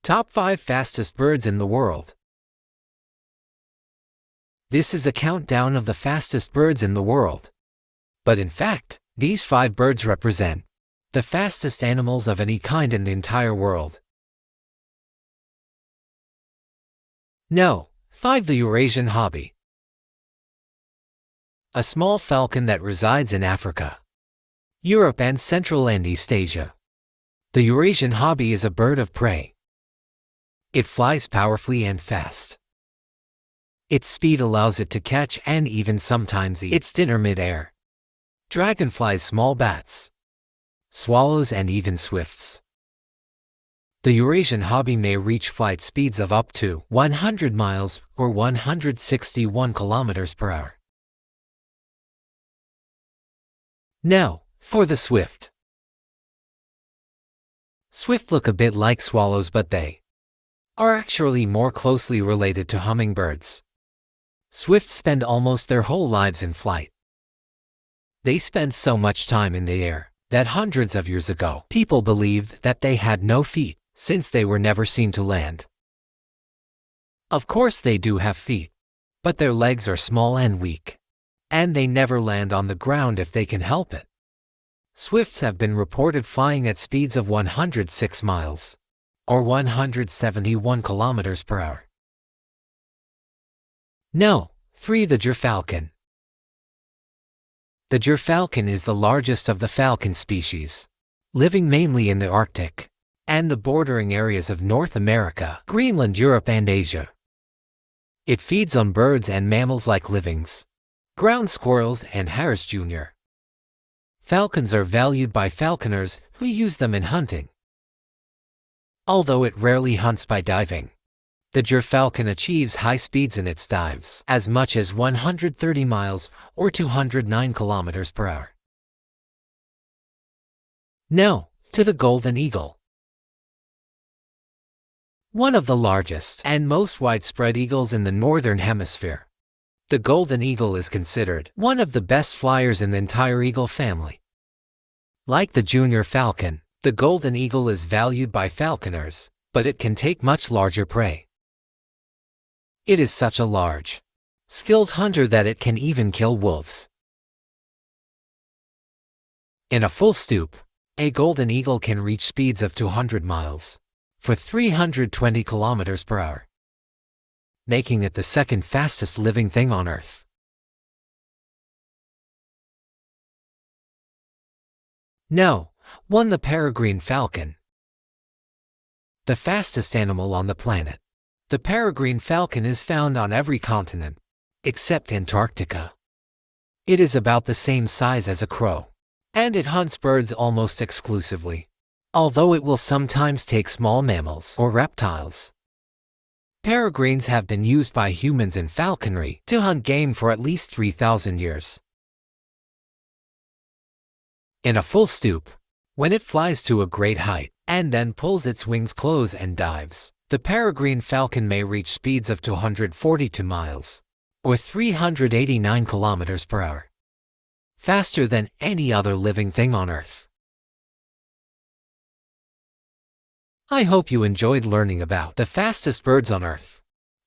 Top 5 Fastest Birds in the World. This is a countdown of the fastest birds in the world. But in fact, these 5 birds represent the fastest animals of any kind in the entire world. No. 5. The Eurasian Hobby. A small falcon that resides in Africa, Europe and Central and East Asia. The Eurasian hobby is a bird of prey. It flies powerfully and fast. Its speed allows it to catch and even sometimes eat its dinner mid-air. Dragonflies, small bats, swallows and even swifts. The Eurasian hobby may reach flight speeds of up to 100 miles or 161 kilometers per hour. Now, for the swift. Swift look a bit like swallows, but they are actually more closely related to hummingbirds. Swifts spend almost their whole lives in flight. They spend so much time in the air that hundreds of years ago, people believed that they had no feet, since they were never seen to land. Of course they do have feet, but their legs are small and weak, and they never land on the ground if they can help it. Swifts have been reported flying at speeds of 106 miles, or 171 kilometers per hour. No. 3. The Gyrfalcon. The Gyrfalcon is the largest of the falcon species, living mainly in the Arctic and the bordering areas of North America, Greenland, Europe, and Asia. It feeds on birds and mammals like livings, ground squirrels, and hares jr. Falcons are valued by falconers who use them in hunting. Although it rarely hunts by diving, the Gyrfalcon achieves high speeds in its dives, as much as 130 miles or 209 kilometers per hour. Now, to the golden eagle. One of the largest and most widespread eagles in the Northern Hemisphere. The golden eagle is considered one of the best flyers in the entire eagle family. Like the junior falcon, the golden eagle is valued by falconers, but it can take much larger prey. It is such a large, skilled hunter that it can even kill wolves. In a full stoop, a golden eagle can reach speeds of 200 miles, for 320 kilometers per hour, making it the second fastest living thing on Earth. No. 1. The peregrine falcon. The fastest animal on the planet. The peregrine falcon is found on every continent, except Antarctica. It is about the same size as a crow, and it hunts birds almost exclusively, although it will sometimes take small mammals or reptiles. Peregrines have been used by humans in falconry to hunt game for at least 3,000 years. In a full stoop, when it flies to a great height and then pulls its wings close and dives, the peregrine falcon may reach speeds of 242 miles, or 389 kilometers per hour, faster than any other living thing on Earth. I hope you enjoyed learning about the fastest birds on Earth.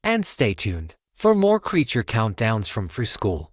And stay tuned for more creature countdowns from Free School.